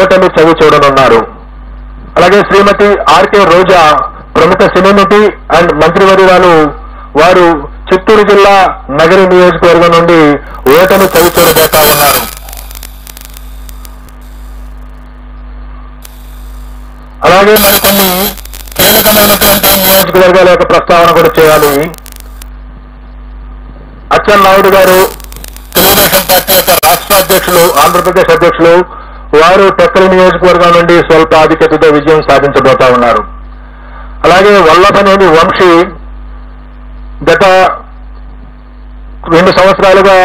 ఓటమి చవి చూడనున్నారు. అలాగే శ్రీమతి ఆర్కే రోజా ప్రముఖ సినీ నటి అండ్ మంత్రివర్యురాలు వారు చిత్తూరు జిల్లా నగరి నియోజకవర్గం నుండి ఓటమి చవి చూడబోతా ఉన్నారు. అలాగే మరికొన్ని కీలకమైనటువంటి నియోజకవర్గాల యొక్క ప్రస్తావన కూడా చేయాలి. అచ్చెన్నాయుడు గారు తెలుగుదేశం పార్టీ యొక్క రాష్ట్ర అధ్యక్షులు, ఆంధ్రప్రదేశ్ అధ్యక్షులు, వారు టెక్కలి నియోజకవర్గం నుండి స్వల్ప ఆధిక్యతతో విజయం సాధించబోతా ఉన్నారు. అలాగే వల్లభనేని వంశీ గత 2 సంవత్సరాలుగా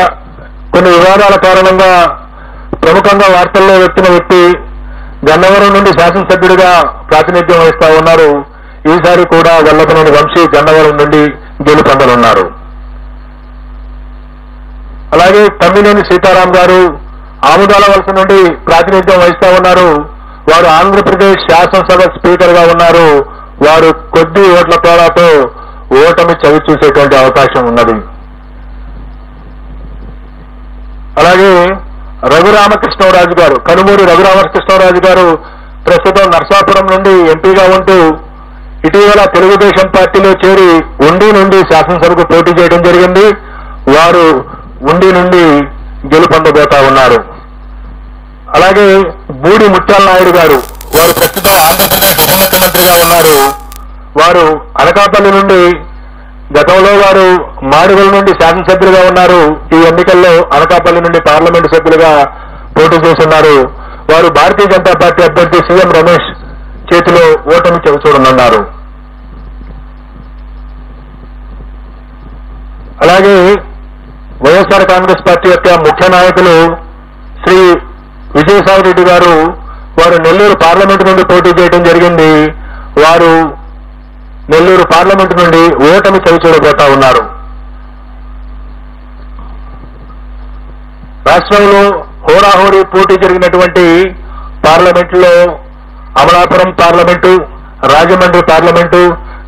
కొన్ని వివాదాల కారణంగా ప్రముఖంగా వార్తల్లో వ్యక్తిన వ్యక్తి గన్నవరం నుండి శాసనసభ్యుడిగా ప్రాతినిధ్యం వహిస్తా ఉన్నారు. ఈసారి కూడా వల్లభనేని వంశీ గన్నవరం నుండి గెలుపొందనున్నారు. అలాగే తమ్మినేని సీతారాం గారు ఆముదాల వలస నుండి ప్రాతినిధ్యం వహిస్తా ఉన్నారు. వారు ఆంధ్రప్రదేశ్ శాసనసభ స్పీకర్ గా ఉన్నారు. వారు కొద్ది ఓట్ల తేడాతో ఓటమి చవి చూసేటువంటి అవకాశం ఉన్నది. అలాగే రఘురామకృష్ణరాజు గారు, కనుమూరి రఘురామకృష్ణరాజు గారు ప్రస్తుతం నర్సాపురం నుండి ఎంపీగా ఉంటూ ఇటీవల తెలుగుదేశం పార్టీలో చేరి ఉండి నుండి శాసనసభకు పోటీ చేయడం జరిగింది. వారు ఉండి నుండి గెలుపొందబోతా ఉన్నారు. అలాగే బూడి ముత్యాల నాయుడు గారు, వారు ప్రస్తుతం ఆంధ్రప్రదేశ్ ఉప ముఖ్యమంత్రిగా ఉన్నారు. వారు అనకాపల్లి నుండి గతంలో వారు మాడుగుల నుండి శాసనసభ్యులుగా ఉన్నారు. ఈ ఎన్నికల్లో అనకాపల్లి నుండి పార్లమెంటు సభ్యులుగా పోటీ చేస్తున్నారు. వారు భారతీయ జనతా పార్టీ అభ్యర్థి సీఎం రమేష్ చేతిలో ఓటమి చవిచూడనున్నారు. అలాగే వైఎస్ఆర్ కాంగ్రెస్ పార్టీ యొక్క ముఖ్య నాయకులు శ్రీ విజయసాయి రెడ్డి గారు, వారు నెల్లూరు పార్లమెంటు నుండి పోటీ చేయడం జరిగింది. వారు నెల్లూరు పార్లమెంటు నుండి ఓటమి చవి చూడబోతా ఉన్నారు. రాష్ట్రంలో హోరాహోరీ పోటీ జరిగినటువంటి పార్లమెంటులో అమలాపురం పార్లమెంటు, రాజమండ్రి పార్లమెంటు,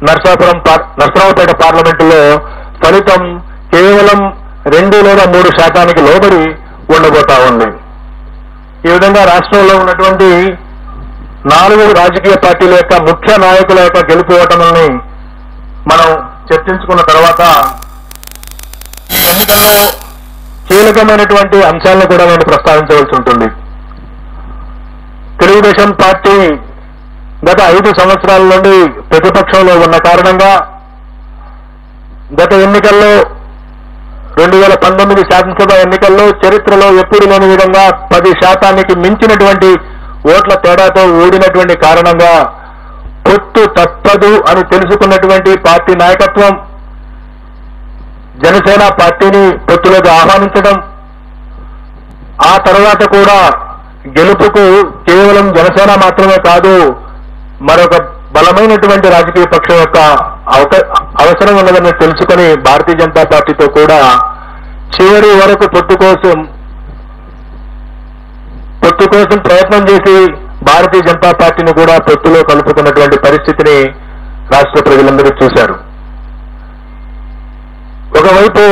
నర్సరావుపేట పార్లమెంటులో ఫలితం కేవలం 2 లేదా 3 శాతానికి లోబడి ఉండబోతా ఉంది. ఈ విధంగా రాష్ట్రంలో ఉన్నటువంటి 4 రాజకీయ పార్టీల యొక్క ముఖ్య నాయకుల యొక్క గెలుపు ఓటముల్ని మనం చర్చించుకున్న తర్వాత ఈ ఎన్నికల్లో కీలకమైనటువంటి అంశాలను కూడా నేను ప్రస్తావించవలసి ఉంటుంది. తెలుగుదేశం పార్టీ గత 5 సంవత్సరాల నుండి ప్రతిపక్షంలో ఉన్న కారణంగా గత ఎన్నికల్లో 2019 శాసనసభ ఎన్నికల్లో చరిత్రలో ఎప్పుడు లేని విధంగా 10 శాతానికి మించినటువంటి ఓట్ల తేడాతో ఓడినటువంటి కారణంగా పొత్తు తప్పదు అని తెలుసుకున్నటువంటి పార్టీ నాయకత్వం జనసేన పార్టీని పొత్తులోకి ఆహ్వానించడం, ఆ తర్వాత కూడా గెలుపుకు కేవలం జనసేన మాత్రమే కాదు మరొక బలమైనటువంటి రాజకీయ పక్షం యొక్క అవసరం ఉన్నదని తెలుసుకుని భారతీయ జనతా పార్టీతో కూడా చివరి వరకు పొత్తు కోసం ప్రయత్నం చేసి భారతీయ జనతా పార్టీని కూడా పొత్తులో కలుపుకున్నటువంటి పరిస్థితిని రాష్ట్ర ప్రజలందరూ చూశారు. ఒకవైపు